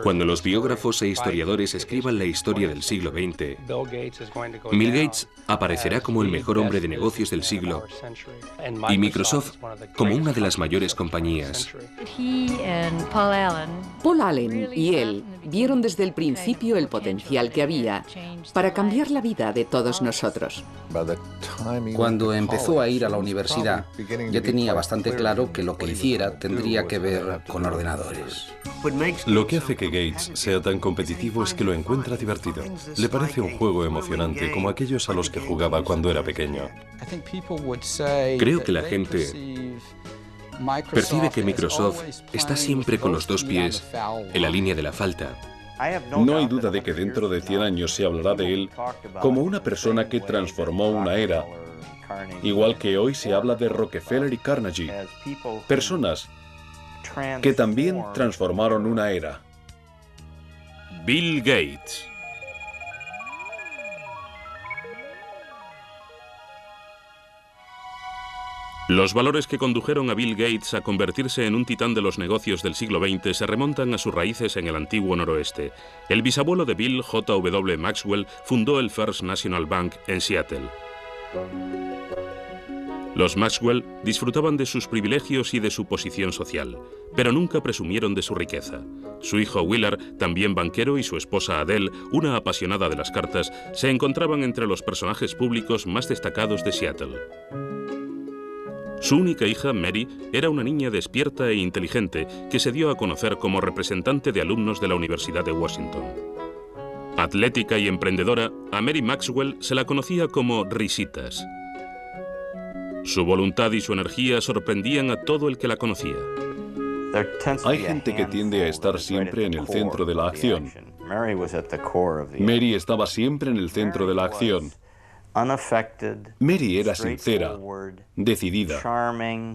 Cuando los biógrafos e historiadores escriban la historia del siglo XX, Bill Gates aparecerá como el mejor hombre de negocios del siglo y Microsoft como una de las mayores compañías. Paul Allen y él vieron desde el principio el potencial que había para cambiar la vida de todos nosotros. Cuando empezó a ir a la universidad, ya tenía bastante claro que lo que hiciera tendría que ver con ordenadores. Lo que hace que Gates sea tan competitivo es que lo encuentra divertido. Le parece un juego emocionante como aquellos a los que jugaba cuando era pequeño. Creo que la gente percibe que Microsoft está siempre con los dos pies en la línea de la falta. No hay duda de que dentro de 100 años se hablará de él como una persona que transformó una era, igual que hoy se habla de Rockefeller y Carnegie, personas que también transformaron una era. Bill Gates. Los valores que condujeron a Bill Gates a convertirse en un titán de los negocios del siglo XX se remontan a sus raíces en el antiguo noroeste. El bisabuelo de Bill, J.W. Maxwell, fundó el First National Bank en Seattle. Los Maxwell disfrutaban de sus privilegios y de su posición social, pero nunca presumieron de su riqueza. Su hijo Willard, también banquero, y su esposa Adele, una apasionada de las cartas, se encontraban entre los personajes públicos más destacados de Seattle. Su única hija, Mary, era una niña despierta e inteligente que se dio a conocer como representante de alumnos de la Universidad de Washington. Atlética y emprendedora, a Mary Maxwell se la conocía como Risitas. Su voluntad y su energía sorprendían a todo el que la conocía. Hay gente que tiende a estar siempre en el centro de la acción. Mary estaba siempre en el centro de la acción. Mary era sincera, decidida,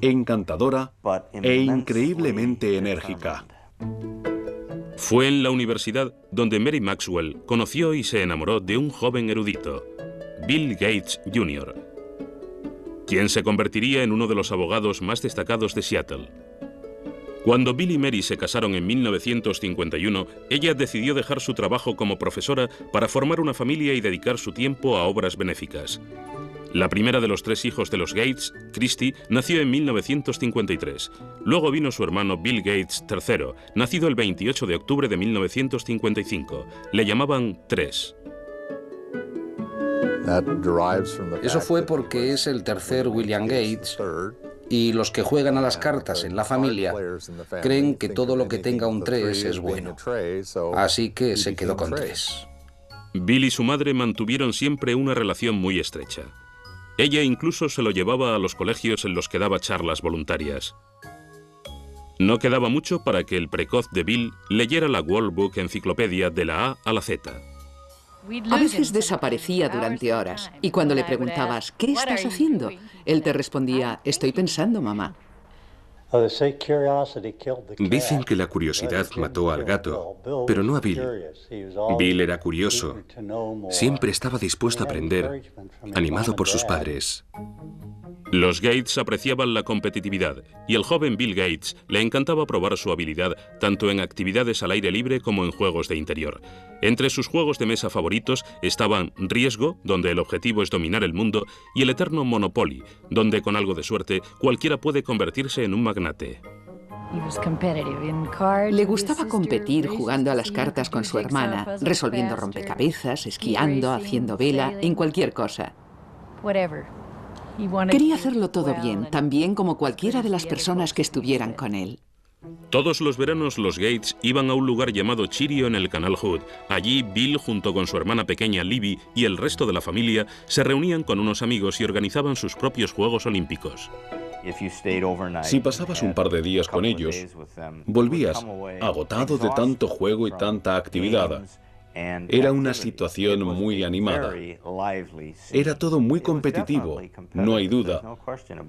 encantadora e increíblemente enérgica. Fue en la universidad donde Mary Maxwell conoció y se enamoró de un joven erudito, Bill Gates Jr., quien se convertiría en uno de los abogados más destacados de Seattle. Cuando Bill y Mary se casaron en 1951, ella decidió dejar su trabajo como profesora para formar una familia y dedicar su tiempo a obras benéficas. La primera de los 3 hijos de los Gates, Christy, nació en 1953. Luego vino su hermano Bill Gates III, nacido el 28 de octubre de 1955. Le llamaban 3. Eso fue porque es el tercer William Gates, y los que juegan a las cartas en la familia creen que todo lo que tenga un 3 es bueno. Así que se quedó con 3. Bill y su madre mantuvieron siempre una relación muy estrecha. Ella incluso se lo llevaba a los colegios en los que daba charlas voluntarias. No quedaba mucho para que el precoz de Bill leyera la World Book Enciclopedia de la A a la Z. A veces desaparecía durante horas y cuando le preguntabas, ¿qué estás haciendo?, él te respondía, estoy pensando, mamá. Dicen que la curiosidad mató al gato, pero no a Bill. Bill era curioso. Siempre estaba dispuesto a aprender, animado por sus padres. Los Gates apreciaban la competitividad y al joven Bill Gates le encantaba probar su habilidad tanto en actividades al aire libre como en juegos de interior. Entre sus juegos de mesa favoritos estaban Riesgo, donde el objetivo es dominar el mundo, y el eterno Monopoly, donde con algo de suerte cualquiera puede convertirse en un magnate. Le gustaba competir jugando a las cartas con su hermana, resolviendo rompecabezas, esquiando, haciendo vela, en cualquier cosa. Quería hacerlo todo bien, tan bien como cualquiera de las personas que estuvieran con él. Todos los veranos los Gates iban a un lugar llamado Chirio en el Canal Hood. Allí Bill, junto con su hermana pequeña Libby y el resto de la familia, se reunían con unos amigos y organizaban sus propios Juegos Olímpicos. Si pasabas un par de días con ellos, volvías agotado de tanto juego y tanta actividad. Era una situación muy animada. Era todo muy competitivo, no hay duda.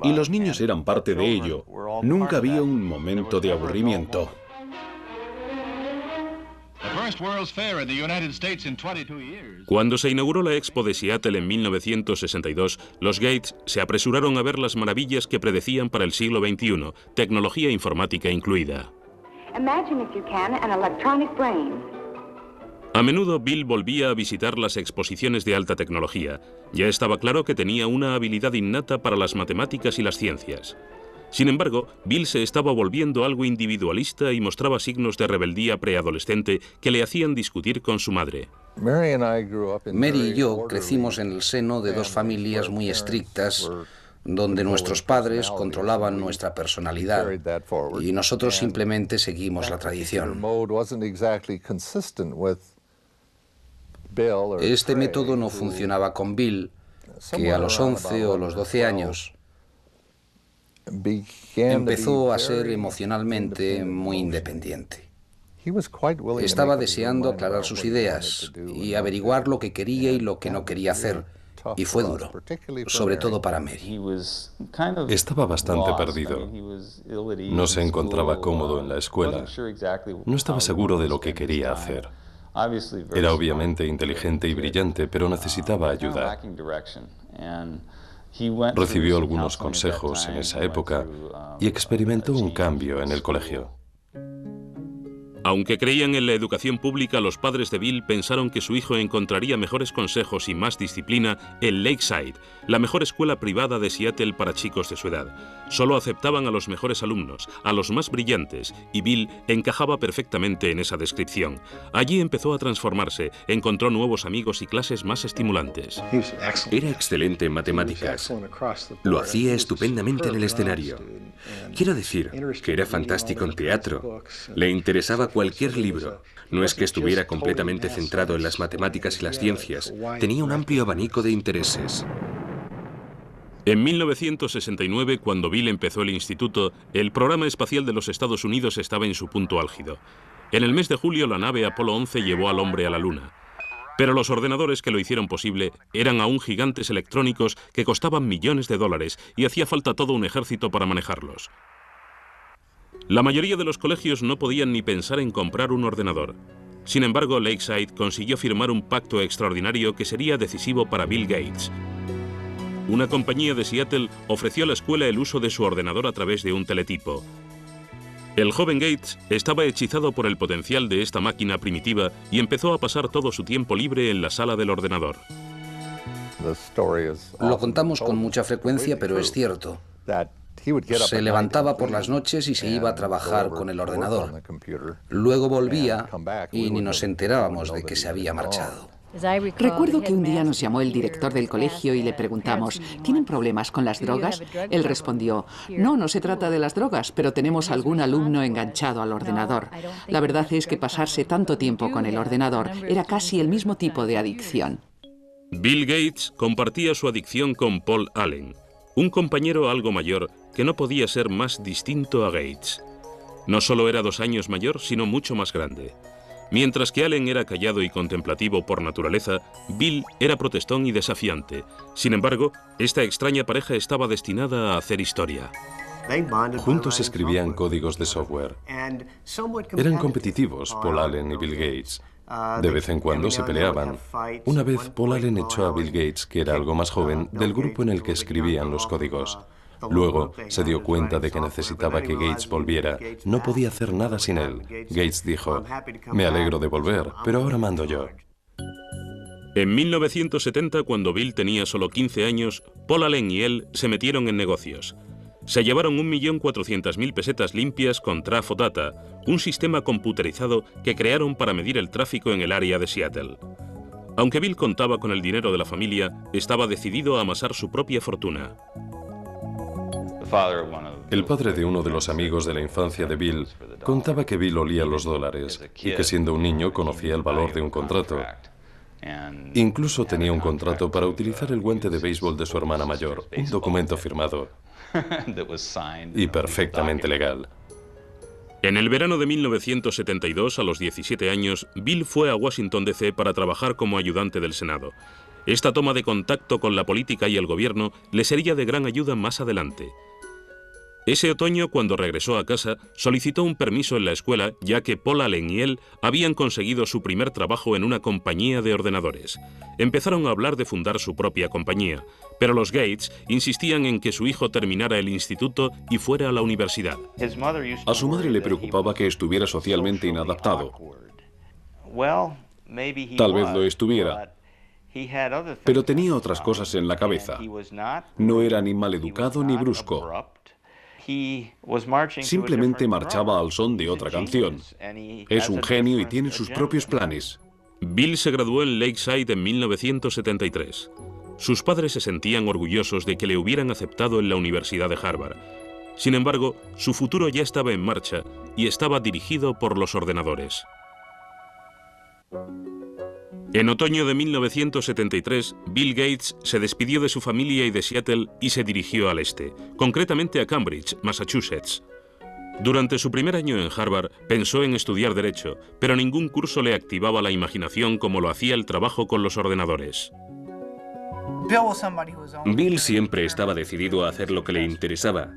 Y los niños eran parte de ello. Nunca había un momento de aburrimiento. Cuando se inauguró la Expo de Seattle en 1962, los Gates se apresuraron a ver las maravillas que predecían para el siglo XXI, tecnología informática incluida. A menudo Bill volvía a visitar las exposiciones de alta tecnología. Ya estaba claro que tenía una habilidad innata para las matemáticas y las ciencias. Sin embargo, Bill se estaba volviendo algo individualista y mostraba signos de rebeldía preadolescente que le hacían discutir con su madre. Mary y yo crecimos en el seno de dos familias muy estrictas, donde nuestros padres controlaban nuestra personalidad y nosotros simplemente seguimos la tradición. Este método no funcionaba con Bill, que a los 11 o los 12 años empezó a ser emocionalmente muy independiente. Estaba deseando aclarar sus ideas y averiguar lo que quería y lo que no quería hacer, y fue duro, sobre todo para Mary. Estaba bastante perdido. No se encontraba cómodo en la escuela. No estaba seguro de lo que quería hacer. Era obviamente inteligente y brillante, pero necesitaba ayuda. Recibió algunos consejos en esa época y experimentó un cambio en el colegio. Aunque creían en la educación pública, los padres de Bill pensaron que su hijo encontraría mejores consejos y más disciplina en Lakeside, la mejor escuela privada de Seattle para chicos de su edad. Solo aceptaban a los mejores alumnos, a los más brillantes, y Bill encajaba perfectamente en esa descripción. Allí empezó a transformarse, encontró nuevos amigos y clases más estimulantes. Era excelente en matemáticas. Lo hacía estupendamente en el escenario. Quiero decir que era fantástico en teatro. Le interesaba cualquier libro. No es que estuviera completamente centrado en las matemáticas y las ciencias. Tenía un amplio abanico de intereses. En 1969, cuando Bill empezó el instituto, el programa espacial de los Estados Unidos estaba en su punto álgido. En el mes de julio, la nave Apolo 11 llevó al hombre a la Luna. Pero los ordenadores que lo hicieron posible eran aún gigantes electrónicos que costaban millones de dólares y hacía falta todo un ejército para manejarlos. La mayoría de los colegios no podían ni pensar en comprar un ordenador. Sin embargo, Lakeside consiguió firmar un pacto extraordinario que sería decisivo para Bill Gates. Una compañía de Seattle ofreció a la escuela el uso de su ordenador a través de un teletipo. El joven Gates estaba hechizado por el potencial de esta máquina primitiva y empezó a pasar todo su tiempo libre en la sala del ordenador. Lo contamos con mucha frecuencia, pero es cierto. Se levantaba por las noches y se iba a trabajar con el ordenador. Luego volvía y ni nos enterábamos de que se había marchado. Recuerdo que un día nos llamó el director del colegio y le preguntamos, ¿tienen problemas con las drogas? Él respondió, no se trata de las drogas, pero tenemos algún alumno enganchado al ordenador. La verdad es que pasarse tanto tiempo con el ordenador era casi el mismo tipo de adicción. Bill Gates compartía su adicción con Paul Allen, un compañero algo mayor que no podía ser más distinto a Gates. No solo era 2 años mayor, sino mucho más grande. Mientras que Allen era callado y contemplativo por naturaleza, Bill era protestón y desafiante. Sin embargo, esta extraña pareja estaba destinada a hacer historia. Juntos escribían códigos de software. Eran competitivos, Paul Allen y Bill Gates. De vez en cuando se peleaban. Una vez Paul Allen echó a Bill Gates, que era algo más joven, del grupo en el que escribían los códigos. Luego se dio cuenta de que necesitaba que Gates volviera. No podía hacer nada sin él. Gates dijo, me alegro de volver, pero ahora mando yo. En 1970, cuando Bill tenía solo 15 años, Paul Allen y él se metieron en negocios. Se llevaron 1.400.000 pesetas limpias con Trafo Data, un sistema computerizado que crearon para medir el tráfico en el área de Seattle. Aunque Bill contaba con el dinero de la familia, estaba decidido a amasar su propia fortuna. El padre de uno de los amigos de la infancia de Bill contaba que Bill olía los dólares y que siendo un niño conocía el valor de un contrato. Incluso tenía un contrato para utilizar el guante de béisbol de su hermana mayor, un documento firmado y perfectamente legal. En el verano de 1972, a los 17 años, Bill fue a Washington, D.C. para trabajar como ayudante del Senado. Esta toma de contacto con la política y el gobierno le sería de gran ayuda más adelante. Ese otoño, cuando regresó a casa, solicitó un permiso en la escuela, ya que Paul Allen y él habían conseguido su primer trabajo en una compañía de ordenadores. Empezaron a hablar de fundar su propia compañía, pero los Gates insistían en que su hijo terminara el instituto y fuera a la universidad. A su madre le preocupaba que estuviera socialmente inadaptado. Tal vez lo estuviera, pero tenía otras cosas en la cabeza. No era ni maleducado ni brusco. Simplemente marchaba al son de otra canción. Es un genio y tiene sus propios planes. Bill se graduó en Lakeside en 1973. Sus padres se sentían orgullosos de que le hubieran aceptado en la Universidad de Harvard. Sin embargo, su futuro ya estaba en marcha y estaba dirigido por los ordenadores. En otoño de 1973, Bill Gates se despidió de su familia y de Seattle y se dirigió al este, concretamente a Cambridge, Massachusetts. Durante su primer año en Harvard, pensó en estudiar Derecho, pero ningún curso le activaba la imaginación como lo hacía el trabajo con los ordenadores. Bill siempre estaba decidido a hacer lo que le interesaba.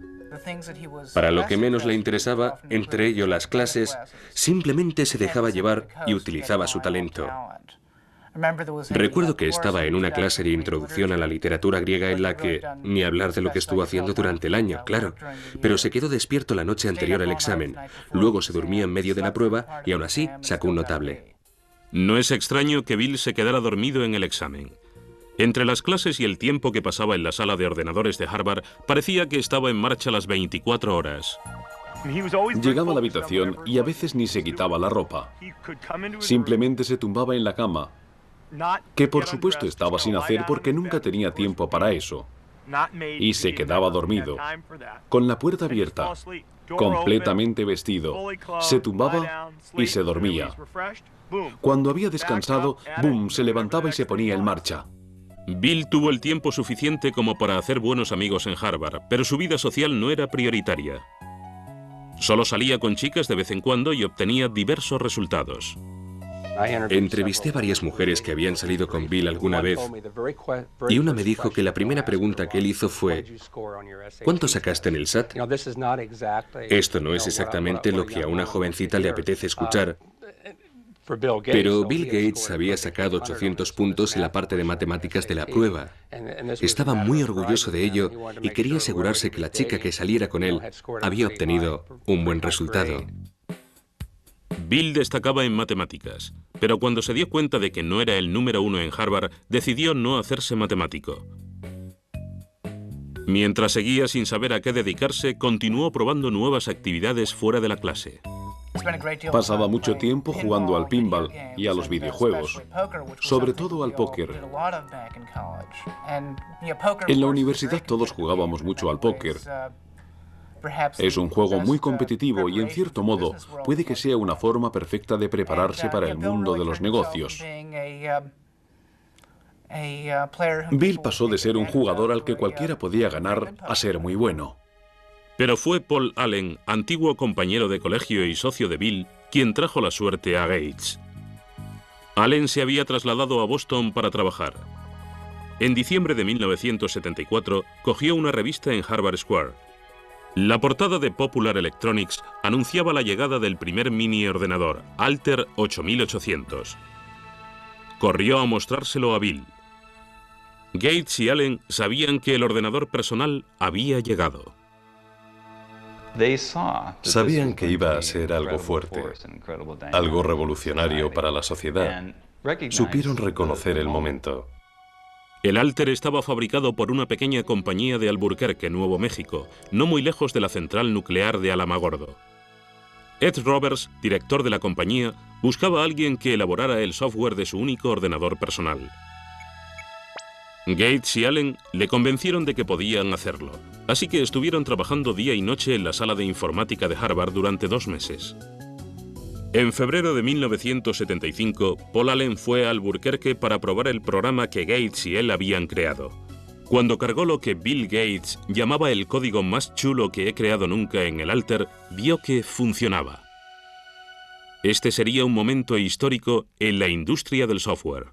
Para lo que menos le interesaba, entre ello las clases, simplemente se dejaba llevar y utilizaba su talento. Recuerdo que estaba en una clase de introducción a la literatura griega en la que, ni hablar de lo que estuvo haciendo durante el año, claro, pero se quedó despierto la noche anterior al examen, luego se durmió en medio de la prueba y aún así sacó un notable. No es extraño que Bill se quedara dormido en el examen. Entre las clases y el tiempo que pasaba en la sala de ordenadores de Harvard, parecía que estaba en marcha las 24 horas. Llegaba a la habitación y a veces ni se quitaba la ropa. Simplemente se tumbaba en la cama, que por supuesto estaba sin hacer porque nunca tenía tiempo para eso. Y se quedaba dormido, con la puerta abierta, completamente vestido. Se tumbaba y se dormía. Cuando había descansado, ¡boom!, se levantaba y se ponía en marcha. Bill tuvo el tiempo suficiente como para hacer buenos amigos en Harvard, pero su vida social no era prioritaria. Solo salía con chicas de vez en cuando y obtenía diversos resultados. Entrevisté a varias mujeres que habían salido con Bill alguna vez y una me dijo que la primera pregunta que él hizo fue ¿cuánto sacaste en el SAT? Esto no es exactamente lo que a una jovencita le apetece escuchar, pero Bill Gates había sacado 800 puntos en la parte de matemáticas de la prueba. Estaba muy orgulloso de ello y quería asegurarse que la chica que saliera con él había obtenido un buen resultado. Bill destacaba en matemáticas, pero cuando se dio cuenta de que no era el número uno en Harvard, decidió no hacerse matemático. Mientras seguía sin saber a qué dedicarse, continuó probando nuevas actividades fuera de la clase. Pasaba mucho tiempo jugando al pinball y a los videojuegos, sobre todo al póker. En la universidad todos jugábamos mucho al póker. Es un juego muy competitivo y, en cierto modo, puede que sea una forma perfecta de prepararse para el mundo de los negocios. Bill pasó de ser un jugador al que cualquiera podía ganar a ser muy bueno. Pero fue Paul Allen, antiguo compañero de colegio y socio de Bill, quien trajo la suerte a Gates. Allen se había trasladado a Boston para trabajar. En diciembre de 1974, cogió una revista en Harvard Square. La portada de Popular Electronics anunciaba la llegada del primer mini ordenador, Altair 8800. Corrió a mostrárselo a Bill. Gates y Allen sabían que el ordenador personal había llegado. Sabían que iba a ser algo fuerte, algo revolucionario para la sociedad. Supieron reconocer el momento. El Altair estaba fabricado por una pequeña compañía de Albuquerque, Nuevo México, no muy lejos de la central nuclear de Alamogordo. Ed Roberts, director de la compañía, buscaba a alguien que elaborara el software de su único ordenador personal. Gates y Allen le convencieron de que podían hacerlo, así que estuvieron trabajando día y noche en la sala de informática de Harvard durante 2 meses. En febrero de 1975, Paul Allen fue a Albuquerque para probar el programa que Gates y él habían creado. Cuando cargó lo que Bill Gates llamaba el código más chulo que he creado nunca en el Altair, vio que funcionaba. Este sería un momento histórico en la industria del software.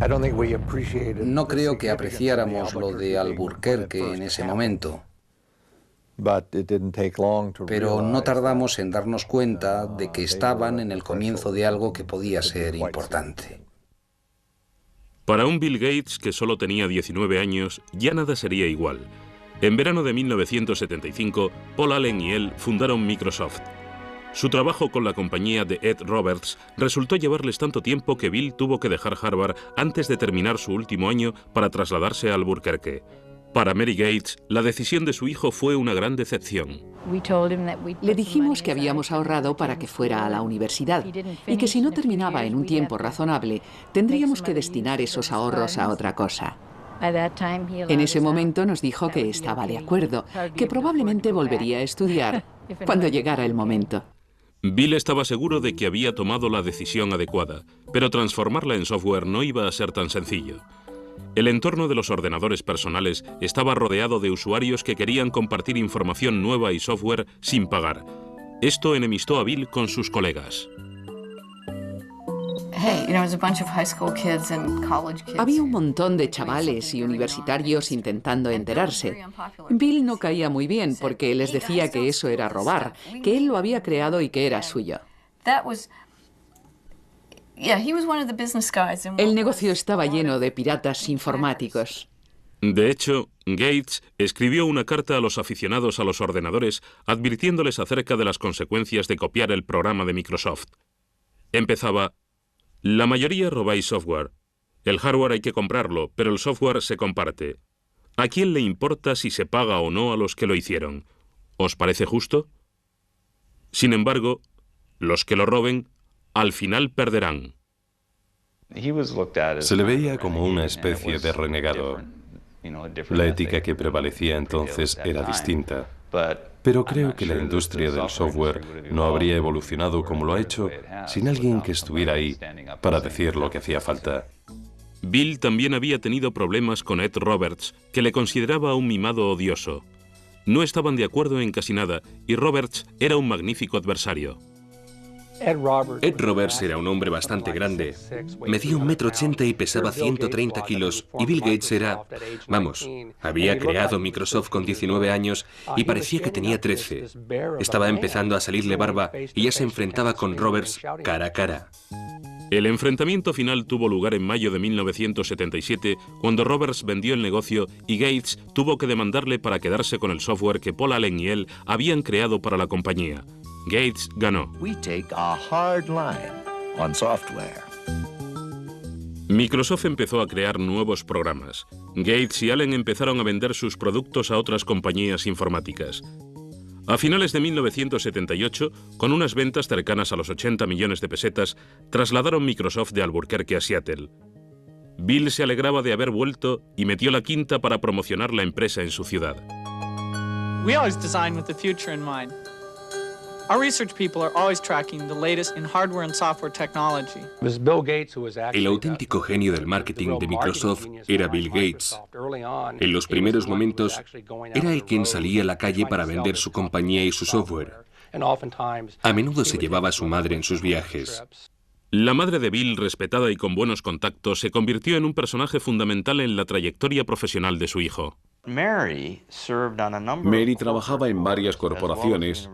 No creo que apreciáramos lo de Albuquerque en ese momento, pero no tardamos en darnos cuenta de que estaban en el comienzo de algo que podía ser importante. Para un Bill Gates que solo tenía 19 años, ya nada sería igual. En verano de 1975, Paul Allen y él fundaron Microsoft. Su trabajo con la compañía de Ed Roberts resultó llevarles tanto tiempo que Bill tuvo que dejar Harvard antes de terminar su último año para trasladarse a Albuquerque. Para Mary Gates, la decisión de su hijo fue una gran decepción. Le dijimos que habíamos ahorrado para que fuera a la universidad y que si no terminaba en un tiempo razonable, tendríamos que destinar esos ahorros a otra cosa. En ese momento nos dijo que estaba de acuerdo, que probablemente volvería a estudiar cuando llegara el momento. Bill estaba seguro de que había tomado la decisión adecuada, pero transformarla en software no iba a ser tan sencillo. El entorno de los ordenadores personales estaba rodeado de usuarios que querían compartir información nueva y software sin pagar. Esto enemistó a Bill con sus colegas. Había un montón de chavales y universitarios intentando enterarse. Bill no caía muy bien porque les decía que eso era robar, que él lo había creado y que era suyo. El negocio estaba lleno de piratas informáticos. De hecho, Gates escribió una carta a los aficionados a los ordenadores advirtiéndoles acerca de las consecuencias de copiar el programa de Microsoft. Empezaba: la mayoría robáis software. El hardware hay que comprarlo, pero el software se comparte. ¿A quién le importa si se paga o no a los que lo hicieron? ¿Os parece justo? Sin embargo, los que lo roben, al final perderán. Se le veía como una especie de renegado. La ética que prevalecía entonces era distinta. Pero creo que la industria del software no habría evolucionado como lo ha hecho sin alguien que estuviera ahí para decir lo que hacía falta. Bill también había tenido problemas con Ed Roberts, que le consideraba un mimado odioso. No estaban de acuerdo en casi nada, y Roberts era un magnífico adversario. Ed Roberts era un hombre bastante grande. Medía 1,80 m y pesaba 130 kilos. Y Bill Gates era... Vamos, había creado Microsoft con 19 años y parecía que tenía 13. Estaba empezando a salirle barba y ya se enfrentaba con Roberts cara a cara. El enfrentamiento final tuvo lugar en mayo de 1977, cuando Roberts vendió el negocio y Gates tuvo que demandarle para quedarse con el software que Paul Allen y él habían creado para la compañía. Gates ganó. Microsoft empezó a crear nuevos programas. Gates y Allen empezaron a vender sus productos a otras compañías informáticas. A finales de 1978, con unas ventas cercanas a los 80 millones de pesetas, trasladaron Microsoft de Albuquerque a Seattle. Bill se alegraba de haber vuelto y metió la quinta para promocionar la empresa en su ciudad. We always design with the future in mind. Our research people are always tracking the latest in hardware and software technology. El auténtico genio del marketing de Microsoft era Bill Gates. En los primeros momentos, era el quien salía a la calle para vender su compañía y su software. A menudo se llevaba a su madre en sus viajes. La madre de Bill, respetada y con buenos contactos, se convirtió en un personaje fundamental en la trayectoria profesional de su hijo. Mary trabajaba en varias corporaciones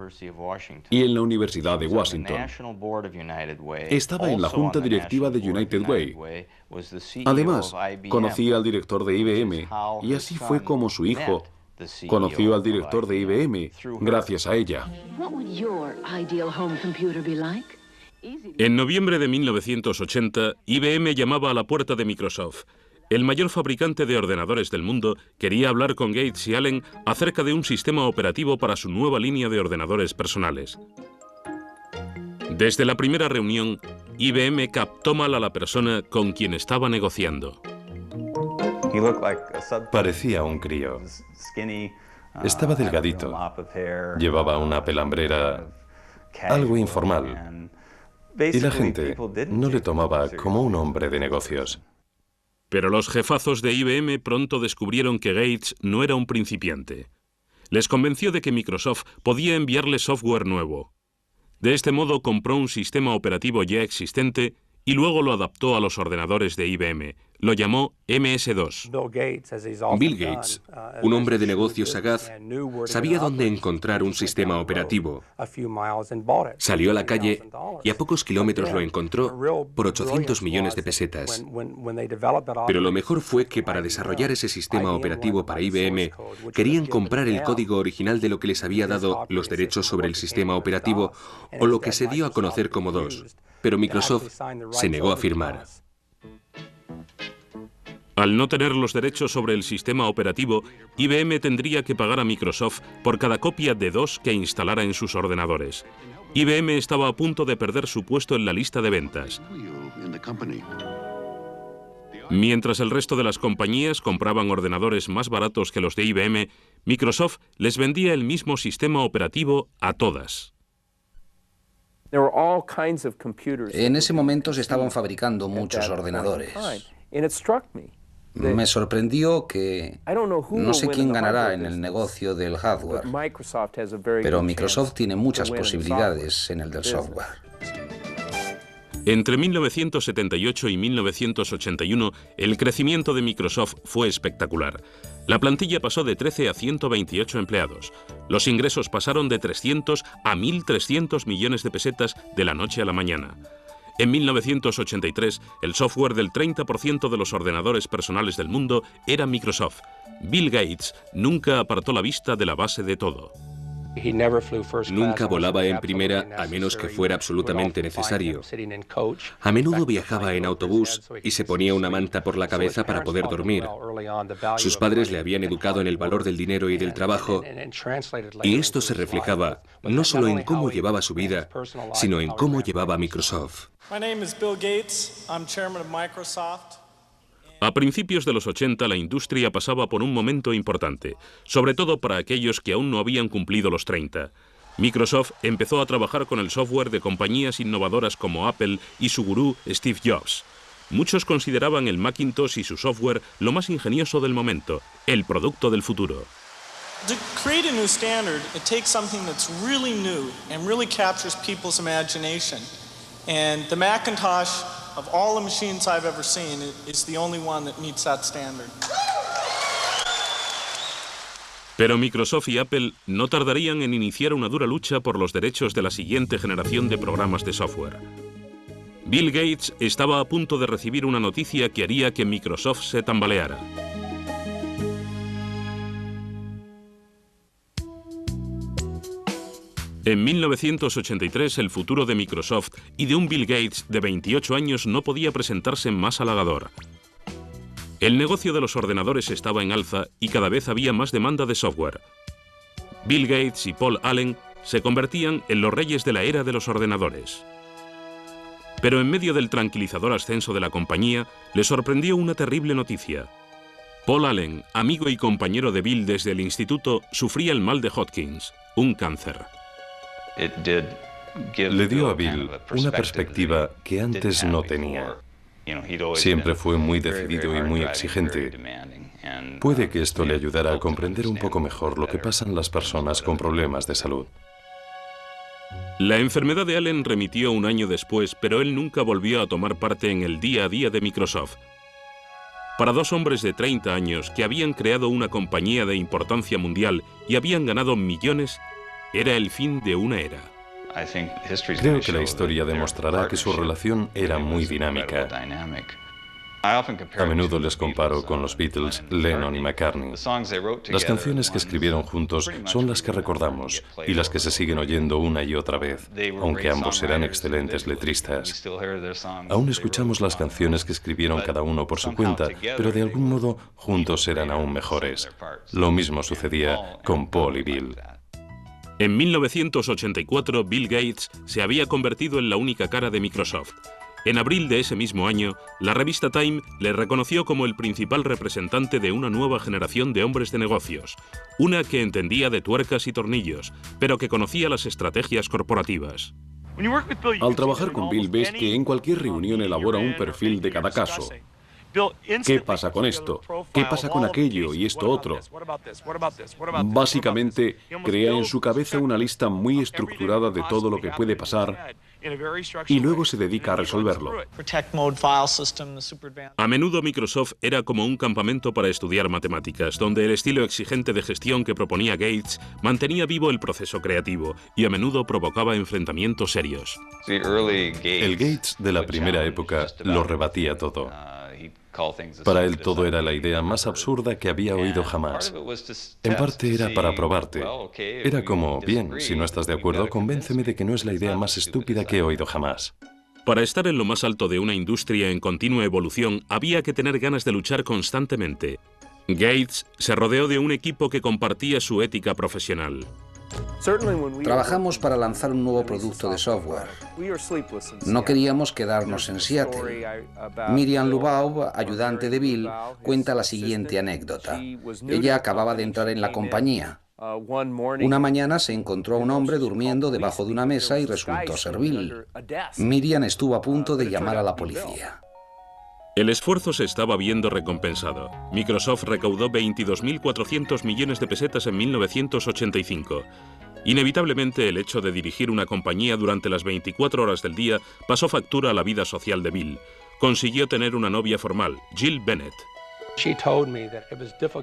y en la Universidad de Washington. Estaba en la junta directiva de United Way. Además, conocía al director de IBM y así fue como su hijo conoció al director de IBM gracias a ella. En noviembre de 1980, IBM llamaba a la puerta de Microsoft. El mayor fabricante de ordenadores del mundo quería hablar con Gates y Allen acerca de un sistema operativo para su nueva línea de ordenadores personales. Desde la primera reunión, IBM captó mal a la persona con quien estaba negociando. Parecía un crío. Estaba delgadito. Llevaba una pelambrera algo informal. Y la gente no le tomaba como un hombre de negocios. Pero los jefazos de IBM pronto descubrieron que Gates no era un principiante. Les convenció de que Microsoft podía enviarle software nuevo. De este modo compró un sistema operativo ya existente y luego lo adaptó a los ordenadores de IBM, lo llamó MS-2. Bill Gates, un hombre de negocios sagaz, sabía dónde encontrar un sistema operativo. Salió a la calle y a pocos kilómetros lo encontró por 800 millones de pesetas. Pero lo mejor fue que para desarrollar ese sistema operativo para IBM, querían comprar el código original de lo que les había dado los derechos sobre el sistema operativo, o lo que se dio a conocer como DOS. Pero Microsoft se negó a firmar. Al no tener los derechos sobre el sistema operativo, IBM tendría que pagar a Microsoft por cada copia de DOS que instalara en sus ordenadores. IBM estaba a punto de perder su puesto en la lista de ventas. Mientras el resto de las compañías compraban ordenadores más baratos que los de IBM, Microsoft les vendía el mismo sistema operativo a todas. En ese momento se estaban fabricando muchos ordenadores. Me sorprendió que no sé quién ganará en el negocio del hardware, pero Microsoft tiene muchas posibilidades en el del software. Entre 1978 y 1981, el crecimiento de Microsoft fue espectacular. La plantilla pasó de 13 a 128 empleados. Los ingresos pasaron de 300 a 1.300 millones de pesetas de la noche a la mañana. En 1983, el software del 30% de los ordenadores personales del mundo era Microsoft. Bill Gates nunca apartó la vista de la base de todo. Nunca volaba en primera a menos que fuera absolutamente necesario. A menudo viajaba en autobús y se ponía una manta por la cabeza para poder dormir. Sus padres le habían educado en el valor del dinero y del trabajo, y esto se reflejaba no solo en cómo llevaba su vida, sino en cómo llevaba a Microsoft. A principios de los 80, la industria pasaba por un momento importante, sobre todo para aquellos que aún no habían cumplido los 30. Microsoft empezó a trabajar con el software de compañías innovadoras como Apple y su gurú Steve Jobs. Muchos consideraban el Macintosh y su software lo más ingenioso del momento, el producto del futuro. To create a new standard, it takes something that's really new and really captures people's imagination. And the Macintosh, of all the machines I've ever seen, is the only one that meets that standard. Pero Microsoft y Apple no tardarían en iniciar una dura lucha por los derechos de la siguiente generación de programas de software. Bill Gates estaba a punto de recibir una noticia que haría que Microsoft se tambaleara. En 1983, el futuro de Microsoft y de un Bill Gates de 28 años no podía presentarse más halagador. El negocio de los ordenadores estaba en alza y cada vez había más demanda de software. Bill Gates y Paul Allen se convertían en los reyes de la era de los ordenadores. Pero en medio del tranquilizador ascenso de la compañía, le sorprendió una terrible noticia. Paul Allen, amigo y compañero de Bill desde el instituto, sufría el mal de Hodgkins, un cáncer. Le dio a Bill una perspectiva que antes no tenía. Siempre fue muy decidido y muy exigente. Puede que esto le ayudara a comprender un poco mejor lo que pasan las personas con problemas de salud. La enfermedad de Allen remitió un año después, pero él nunca volvió a tomar parte en el día a día de Microsoft. Para dos hombres de 30 años que habían creado una compañía de importancia mundial y habían ganado millones, era el fin de una era. Creo que la historia demostrará que su relación era muy dinámica. A menudo les comparo con los Beatles, Lennon y McCartney. Las canciones que escribieron juntos son las que recordamos y las que se siguen oyendo una y otra vez, aunque ambos eran excelentes letristas. Aún escuchamos las canciones que escribieron cada uno por su cuenta, pero de algún modo juntos eran aún mejores. Lo mismo sucedía con Paul y Bill. En 1984, Bill Gates se había convertido en la única cara de Microsoft. En abril de ese mismo año, la revista Time le reconoció como el principal representante de una nueva generación de hombres de negocios, una que entendía de tuercas y tornillos, pero que conocía las estrategias corporativas. Al trabajar con Bill ves que en cualquier reunión elabora un perfil de cada caso. ¿Qué pasa con esto? ¿Qué pasa con aquello y esto otro? Básicamente, crea en su cabeza una lista muy estructurada de todo lo que puede pasar y luego se dedica a resolverlo. A menudo Microsoft era como un campamento para estudiar matemáticas, donde el estilo exigente de gestión que proponía Gates mantenía vivo el proceso creativo y a menudo provocaba enfrentamientos serios. El Gates de la primera época lo rebatía todo. Para él todo era la idea más absurda que había oído jamás. En parte era para probarte. Era como, bien, si no estás de acuerdo, convénceme de que no es la idea más estúpida que he oído jamás. Para estar en lo más alto de una industria en continua evolución, había que tener ganas de luchar constantemente. Gates se rodeó de un equipo que compartía su ética profesional. Trabajamos para lanzar un nuevo producto de software. No queríamos quedarnos en Seattle. Miriam Lubaub, ayudante de Bill, cuenta la siguiente anécdota. Ella acababa de entrar en la compañía. Una mañana se encontró a un hombre durmiendo debajo de una mesa y resultó ser Bill. Miriam estuvo a punto de llamar a la policía. El esfuerzo se estaba viendo recompensado. Microsoft recaudó 22.400 millones de pesetas en 1985. Inevitablemente, el hecho de dirigir una compañía durante las 24 horas del día pasó factura a la vida social de Bill. Consiguió tener una novia formal, Jill Bennett.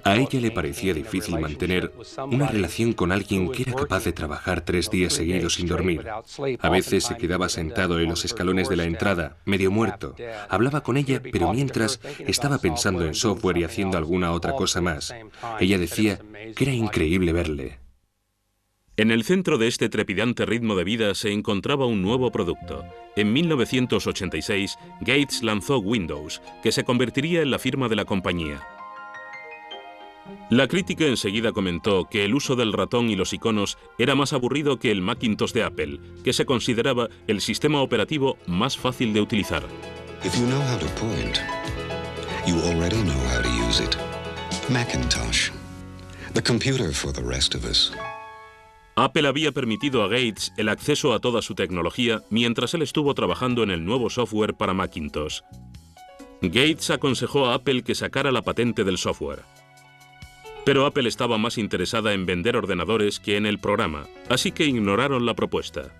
A ella le parecía difícil mantener una relación con alguien que era capaz de trabajar 3 días seguidos sin dormir. A veces se quedaba sentado en los escalones de la entrada, medio muerto. Hablaba con ella, pero mientras estaba pensando en software y haciendo alguna otra cosa más. Ella decía que era increíble verle. En el centro de este trepidante ritmo de vida se encontraba un nuevo producto. En 1986, Gates lanzó Windows, que se convertiría en la firma de la compañía. La crítica enseguida comentó que el uso del ratón y los iconos era más aburrido que el Macintosh de Apple, que se consideraba el sistema operativo más fácil de utilizar. If you know how to point, you already know how to use it. Macintosh, the computer for the rest of us. Apple había permitido a Gates el acceso a toda su tecnología mientras él estuvo trabajando en el nuevo software para Macintosh. Gates aconsejó a Apple que sacara la patente del software. Pero Apple estaba más interesada en vender ordenadores que en el programa, así que ignoraron la propuesta.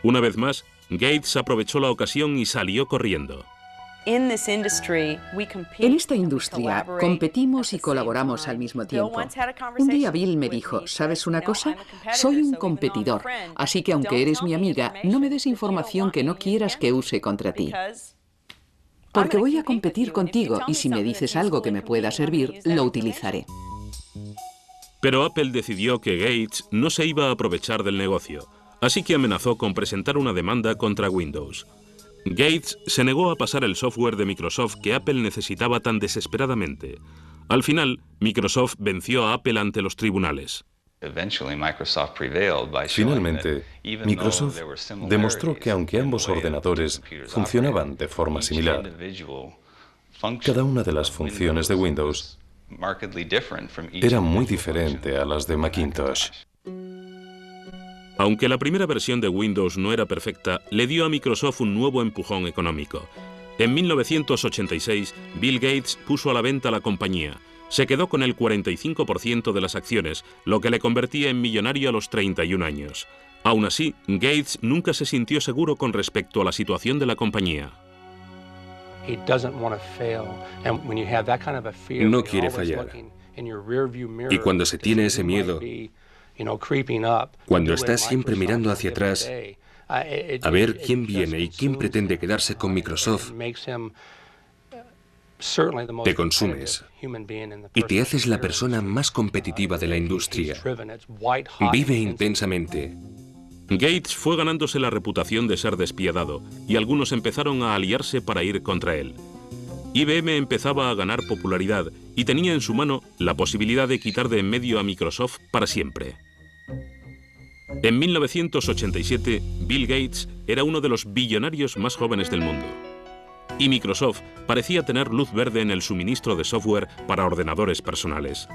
Una vez más, Gates aprovechó la ocasión y salió corriendo. En esta industria competimos y colaboramos al mismo tiempo. Un día Bill me dijo, ¿sabes una cosa? Soy un competidor, así que aunque eres mi amiga, no me des información que no quieras que use contra ti. Porque voy a competir contigo y si me dices algo que me pueda servir, lo utilizaré. Pero Apple decidió que Gates no se iba a aprovechar del negocio, así que amenazó con presentar una demanda contra Windows. Gates se negó a pasar el software de Microsoft que Apple necesitaba tan desesperadamente. Al final, Microsoft venció a Apple ante los tribunales. Finalmente, Microsoft demostró que aunque ambos ordenadores funcionaban de forma similar, cada una de las funciones de Windows era muy diferente a las de Macintosh. Aunque la primera versión de Windows no era perfecta, le dio a Microsoft un nuevo empujón económico. En 1986, Bill Gates puso a la venta la compañía. Se quedó con el 45% de las acciones, lo que le convertía en millonario a los 31 años. Aún así, Gates nunca se sintió seguro con respecto a la situación de la compañía. No quiere fallar. Y cuando se tiene ese miedo, cuando estás siempre mirando hacia atrás, a ver quién viene y quién pretende quedarse con Microsoft, te consumes y te haces la persona más competitiva de la industria. Vive intensamente. Gates fue ganándose la reputación de ser despiadado y algunos empezaron a aliarse para ir contra él. IBM empezaba a ganar popularidad y tenía en su mano la posibilidad de quitar de en medio a Microsoft para siempre. En 1987, Bill Gates era uno de los billonarios más jóvenes del mundo. Y Microsoft parecía tener luz verde en el suministro de software para ordenadores personales.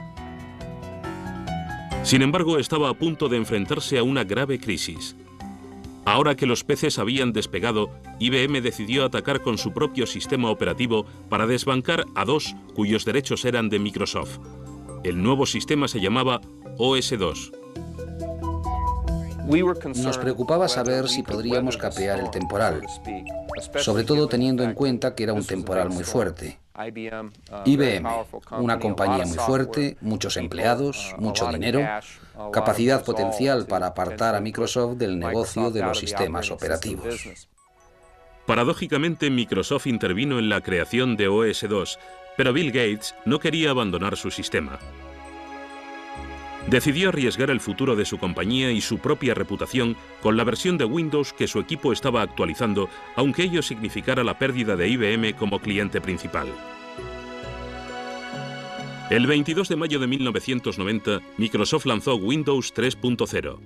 Sin embargo, estaba a punto de enfrentarse a una grave crisis. Ahora que los peces habían despegado, IBM decidió atacar con su propio sistema operativo para desbancar a dos cuyos derechos eran de Microsoft. El nuevo sistema se llamaba OS2. Nos preocupaba saber si podríamos capear el temporal, sobre todo teniendo en cuenta que era un temporal muy fuerte. IBM, una compañía muy fuerte, muchos empleados, mucho dinero, capacidad potencial para apartar a Microsoft del negocio de los sistemas operativos. Paradójicamente, Microsoft intervino en la creación de OS/2, pero Bill Gates no quería abandonar su sistema. Decidió arriesgar el futuro de su compañía y su propia reputación con la versión de Windows que su equipo estaba actualizando, aunque ello significara la pérdida de IBM como cliente principal. El 22 de mayo de 1990, Microsoft lanzó Windows 3.0.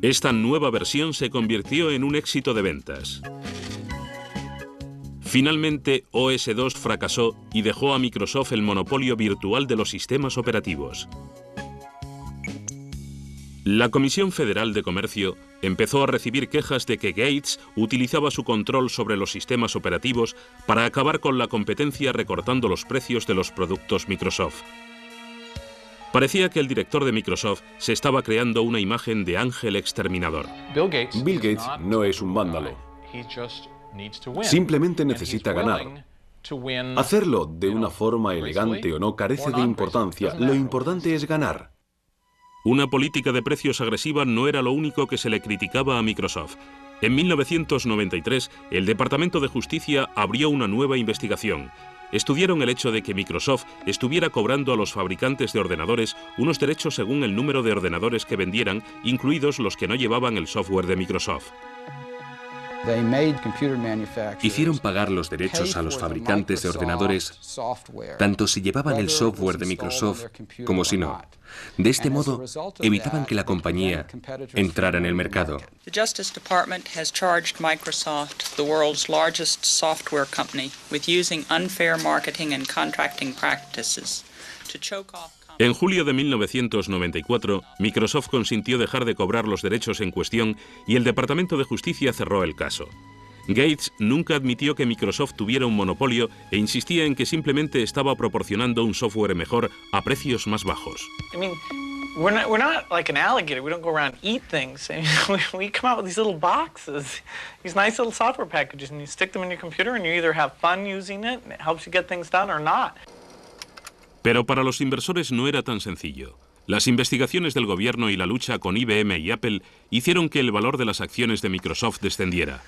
Esta nueva versión se convirtió en un éxito de ventas. Finalmente, OS/2 fracasó y dejó a Microsoft el monopolio virtual de los sistemas operativos. La Comisión Federal de Comercio empezó a recibir quejas de que Gates utilizaba su control sobre los sistemas operativos para acabar con la competencia recortando los precios de los productos Microsoft. Parecía que el director de Microsoft se estaba creando una imagen de ángel exterminador. Bill Gates no es un vándalo. Simplemente necesita ganar. Hacerlo de una forma elegante o no carece de importancia. Lo importante es ganar. Una política de precios agresiva no era lo único que se le criticaba a Microsoft. En 1993, el Departamento de Justicia abrió una nueva investigación. Estudiaron el hecho de que Microsoft estuviera cobrando a los fabricantes de ordenadores unos derechos según el número de ordenadores que vendieran, incluidos los que no llevaban el software de Microsoft. Hicieron pagar los derechos a los fabricantes de ordenadores, tanto si llevaban el software de Microsoft como si no. De este modo, evitaban que la compañía entrara en el mercado. The Justice Department has charged Microsoft, the world's largest software company, with using unfair marketing and contracting practices to choke off. En julio de 1994, Microsoft consintió dejar de cobrar los derechos en cuestión y el Departamento de Justicia cerró el caso. Gates nunca admitió que Microsoft tuviera un monopolio e insistía en que simplemente estaba proporcionando un software mejor a precios más bajos. We're not like an alligator. We don't go around and eat things. We come out with these little boxes, these nice little software packages, and you stick them in your computer and you either have fun using it and it helps you get things done or not. Pero para los inversores no era tan sencillo. Las investigaciones del gobierno y la lucha con IBM y Apple hicieron que el valor de las acciones de Microsoft descendiera.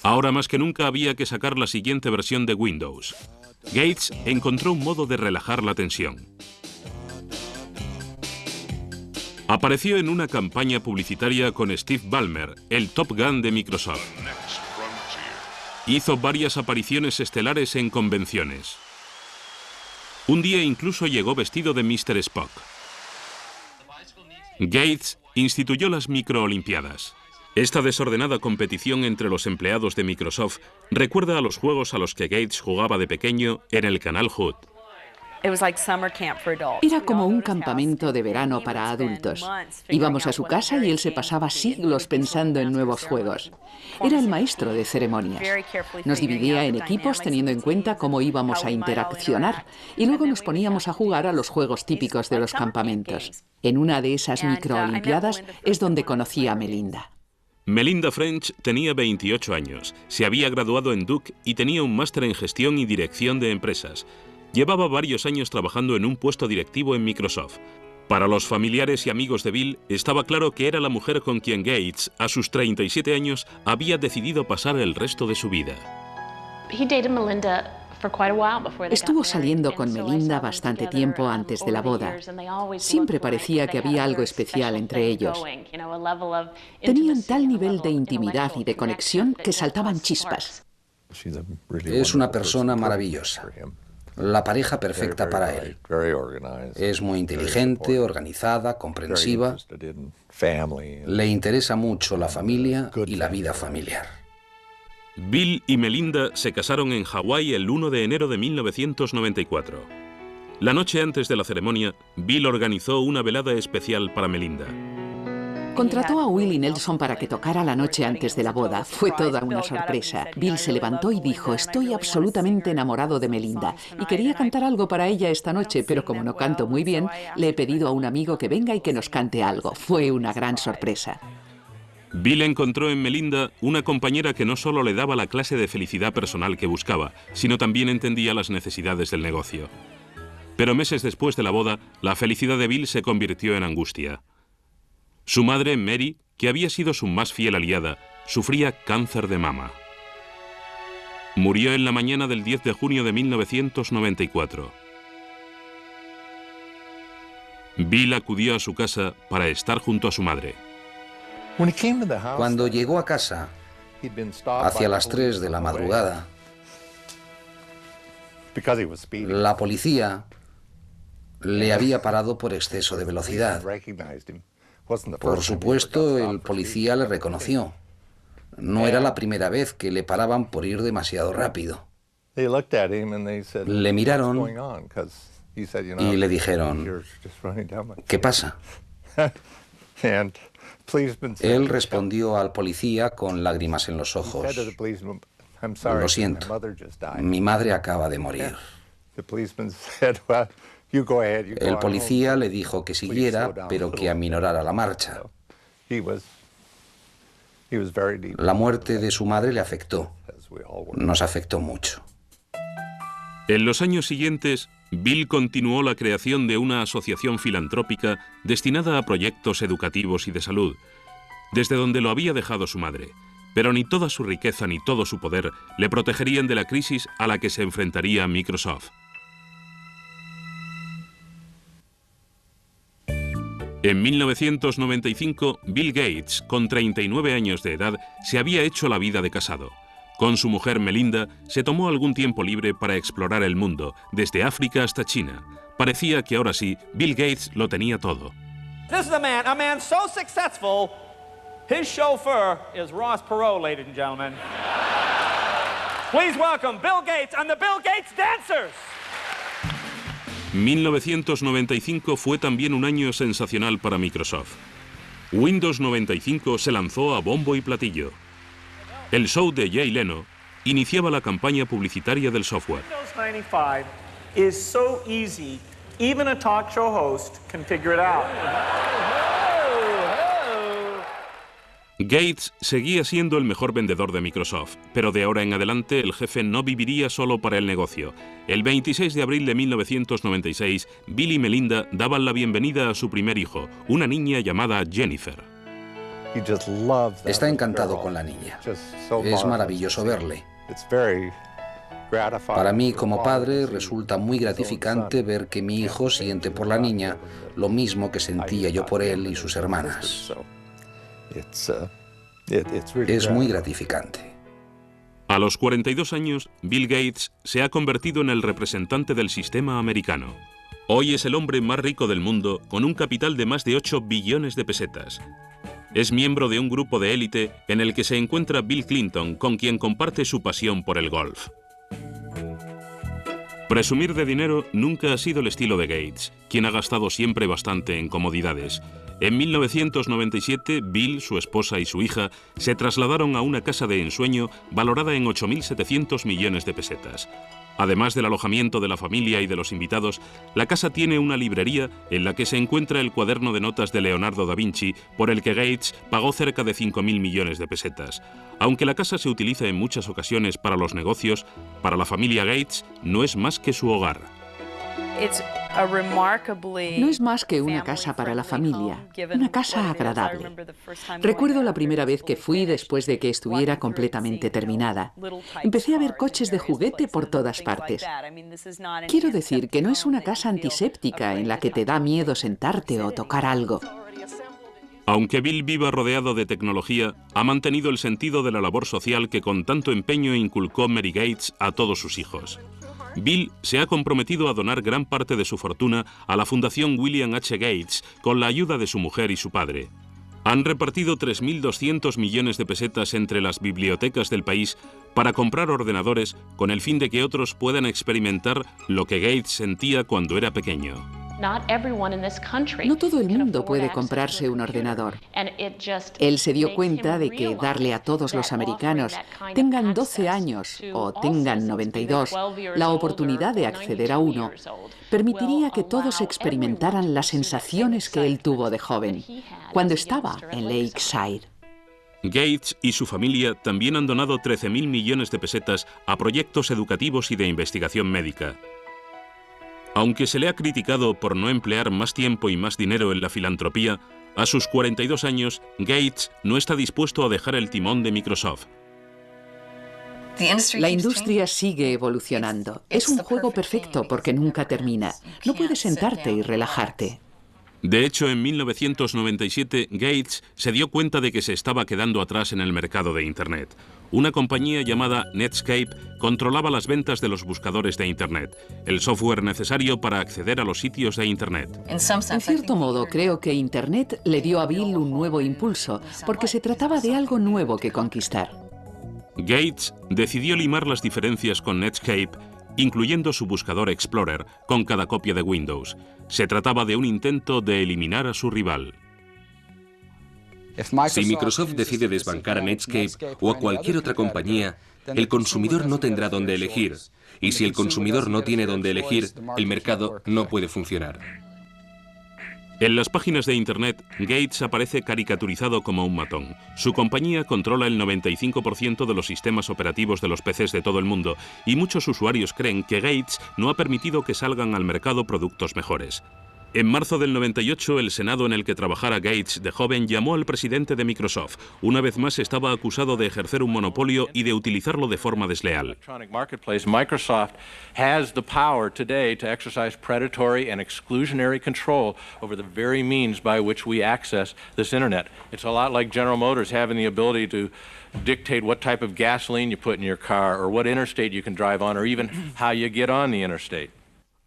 Ahora más que nunca había que sacar la siguiente versión de Windows. Gates encontró un modo de relajar la tensión. Apareció en una campaña publicitaria con Steve Ballmer, el Top Gun de Microsoft. Hizo varias apariciones estelares en convenciones. Un día incluso llegó vestido de Mr. Spock. Gates instituyó las microolimpiadas. Esta desordenada competición entre los empleados de Microsoft recuerda a los juegos a los que Gates jugaba de pequeño en el canal Hood. Era como un campamento de verano para adultos. Íbamos a su casa y él se pasaba siglos pensando en nuevos juegos. Era el maestro de ceremonias. Nos dividía en equipos teniendo en cuenta cómo íbamos a interaccionar y luego nos poníamos a jugar a los juegos típicos de los campamentos. En una de esas microolimpiadas es donde conocí a Melinda. Melinda French tenía 28 años, se había graduado en Duke y tenía un máster en gestión y dirección de empresas. Llevaba varios años trabajando en un puesto directivo en Microsoft. Para los familiares y amigos de Bill, estaba claro que era la mujer con quien Gates, a sus 37 años, había decidido pasar el resto de su vida. Estuvo saliendo con Melinda bastante tiempo antes de la boda. Siempre parecía que había algo especial entre ellos. Tenían tal nivel de intimidad y de conexión que saltaban chispas. Es una persona maravillosa. La pareja perfecta para él. Es muy inteligente, organizada, comprensiva. Le interesa mucho la familia y la vida familiar. Bill y Melinda se casaron en Hawái el 1 de enero de 1994. La noche antes de la ceremonia, Bill organizó una velada especial para Melinda. Contrató a Willie Nelson para que tocara la noche antes de la boda. Fue toda una sorpresa. Bill se levantó y dijo: estoy absolutamente enamorado de Melinda y quería cantar algo para ella esta noche, pero como no canto muy bien, le he pedido a un amigo que venga y que nos cante algo. Fue una gran sorpresa. Bill encontró en Melinda una compañera que no solo le daba la clase de felicidad personal que buscaba, sino también entendía las necesidades del negocio. Pero meses después de la boda, la felicidad de Bill se convirtió en angustia. Su madre, Mary, que había sido su más fiel aliada, sufría cáncer de mama. Murió en la mañana del 10 de junio de 1994. Bill acudió a su casa para estar junto a su madre. Cuando llegó a casa, hacia las 3 de la madrugada, la policía le había parado por exceso de velocidad. Por supuesto, el policía le reconoció. No era la primera vez que le paraban por ir demasiado rápido. Le miraron y le dijeron, ¿qué pasa? Él respondió al policía con lágrimas en los ojos. Lo siento, mi madre acaba de morir. El policía le dijo que siguiera, pero que aminorara la marcha. La muerte de su madre le afectó. Nos afectó mucho. En los años siguientes, Bill continuó la creación de una asociación filantrópica destinada a proyectos educativos y de salud, desde donde lo había dejado su madre. Pero ni toda su riqueza ni todo su poder le protegerían de la crisis a la que se enfrentaría Microsoft. En 1995, Bill Gates, con 39 años de edad, se había hecho la vida de casado. Con su mujer Melinda, se tomó algún tiempo libre para explorar el mundo, desde África hasta China. Parecía que ahora sí, Bill Gates lo tenía todo. This is a man so successful, his chauffeur is Ross Perot, ladies and gentlemen. Please welcome Bill Gates and the Bill Gates Dancers. 1995 fue también un año sensacional para Microsoft. Windows 95 se lanzó a bombo y platillo. El show de Jay Leno iniciaba la campaña publicitaria del software. Windows 95 is so easy, even a talk show host can figure it out. Gates seguía siendo el mejor vendedor de Microsoft, pero de ahora en adelante el jefe no viviría solo para el negocio. El 26 de abril de 1996, Bill y Melinda daban la bienvenida a su primer hijo, una niña llamada Jennifer. Está encantado con la niña. Es maravilloso verle. Para mí, como padre, resulta muy gratificante ver que mi hijo siente por la niña lo mismo que sentía yo por él y sus hermanas. Es muy gratificante. A los 42 años, Bill Gates se ha convertido en el representante del sistema americano. Hoy es el hombre más rico del mundo, con un capital de más de 8 billones de pesetas. Es miembro de un grupo de élite en el que se encuentra Bill Clinton, con quien comparte su pasión por el golf. Presumir de dinero nunca ha sido el estilo de Gates, quien ha gastado siempre bastante en comodidades. En 1997, Bill, su esposa y su hija se trasladaron a una casa de ensueño valorada en 8.700 millones de pesetas. Además del alojamiento de la familia y de los invitados, la casa tiene una librería en la que se encuentra el cuaderno de notas de Leonardo da Vinci, por el que Gates pagó cerca de 5.000 millones de pesetas. Aunque la casa se utiliza en muchas ocasiones para los negocios, para la familia Gates no es más que su hogar. No es más que una casa para la familia, una casa agradable. Recuerdo la primera vez que fui después de que estuviera completamente terminada. Empecé a ver coches de juguete por todas partes. Quiero decir que no es una casa antiséptica en la que te da miedo sentarte o tocar algo. Aunque Bill viva rodeado de tecnología, ha mantenido el sentido de la labor social que con tanto empeño inculcó Mary Gates a todos sus hijos. Bill se ha comprometido a donar gran parte de su fortuna a la Fundación William H. Gates con la ayuda de su mujer y su padre. Han repartido 3.200 millones de pesetas entre las bibliotecas del país para comprar ordenadores con el fin de que otros puedan experimentar lo que Gates sentía cuando era pequeño. No todo el mundo puede comprarse un ordenador. Él se dio cuenta de que darle a todos los americanos, tengan 12 años o tengan 92, la oportunidad de acceder a uno, permitiría que todos experimentaran las sensaciones que él tuvo de joven, cuando estaba en Lakeside. Gates y su familia también han donado 13.000 millones de pesetas a proyectos educativos y de investigación médica. Aunque se le ha criticado por no emplear más tiempo y más dinero en la filantropía, a sus 42 años, Gates no está dispuesto a dejar el timón de Microsoft. La industria sigue evolucionando. Es un juego perfecto porque nunca termina. No puedes sentarte y relajarte. De hecho, en 1997, Gates se dio cuenta de que se estaba quedando atrás en el mercado de Internet. Una compañía llamada Netscape controlaba las ventas de los buscadores de Internet, el software necesario para acceder a los sitios de Internet. En cierto modo, creo que Internet le dio a Bill un nuevo impulso, porque se trataba de algo nuevo que conquistar. Gates decidió limar las diferencias con Netscape, incluyendo su buscador Explorer, con cada copia de Windows. Se trataba de un intento de eliminar a su rival. Si Microsoft decide desbancar a Netscape o a cualquier otra compañía, el consumidor no tendrá dónde elegir. Y si el consumidor no tiene dónde elegir, el mercado no puede funcionar. En las páginas de Internet, Gates aparece caricaturizado como un matón. Su compañía controla el 95% de los sistemas operativos de los PCs de todo el mundo y muchos usuarios creen que Gates no ha permitido que salgan al mercado productos mejores. En marzo del 98, el Senado en el que trabajara Gates de joven llamó al presidente de Microsoft. Una vez más estaba acusado de ejercer un monopolio y de utilizarlo de forma desleal. Microsoft has the power today to exercise predatory and exclusionary control over the very means by which we access this internet. It's a lot like General Motors having the ability to dictate what type of gasoline you put in your car or what interstate you can drive on or even how you get on the interstate.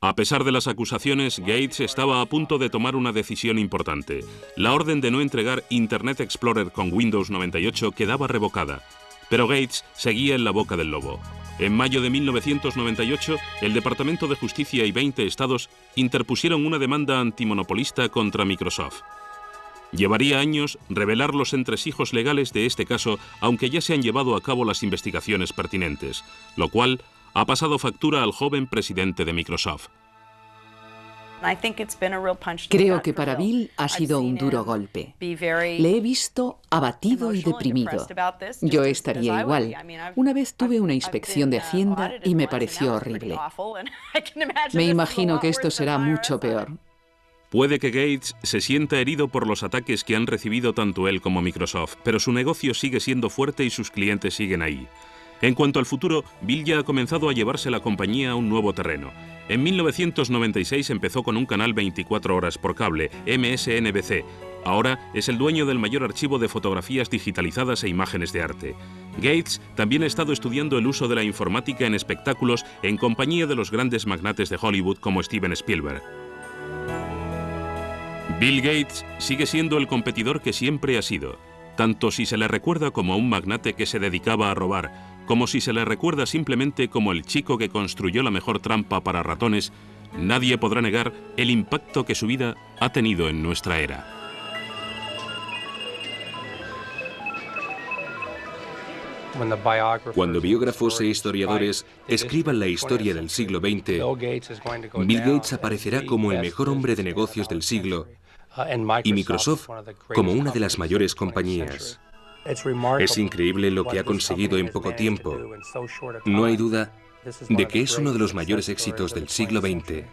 A pesar de las acusaciones, Gates estaba a punto de tomar una decisión importante. La orden de no entregar Internet Explorer con Windows 98 quedaba revocada. Pero Gates seguía en la boca del lobo. En mayo de 1998, el Departamento de Justicia y 20 estados interpusieron una demanda antimonopolista contra Microsoft. Llevaría años revelar los entresijos legales de este caso, aunque ya se han llevado a cabo las investigaciones pertinentes, lo cual ha pasado factura al joven presidente de Microsoft. Creo que para Bill ha sido un duro golpe. Le he visto abatido y deprimido. Yo estaría igual. Una vez tuve una inspección de Hacienda y me pareció horrible. Me imagino que esto será mucho peor. Puede que Gates se sienta herido por los ataques que han recibido tanto él como Microsoft, pero su negocio sigue siendo fuerte y sus clientes siguen ahí. En cuanto al futuro, Bill ya ha comenzado a llevarse la compañía a un nuevo terreno. En 1996 empezó con un canal 24 horas por cable, MSNBC. Ahora es el dueño del mayor archivo de fotografías digitalizadas e imágenes de arte. Gates también ha estado estudiando el uso de la informática en espectáculos en compañía de los grandes magnates de Hollywood como Steven Spielberg. Bill Gates sigue siendo el competidor que siempre ha sido, tanto si se le recuerda como un magnate que se dedicaba a robar, como si se le recuerda simplemente como el chico que construyó la mejor trampa para ratones. Nadie podrá negar el impacto que su vida ha tenido en nuestra era. Cuando biógrafos e historiadores escriban la historia del siglo XX, Bill Gates aparecerá como el mejor hombre de negocios del siglo y Microsoft como una de las mayores compañías. Es increíble lo que ha conseguido en poco tiempo. No hay duda de que es uno de los mayores éxitos del siglo XX.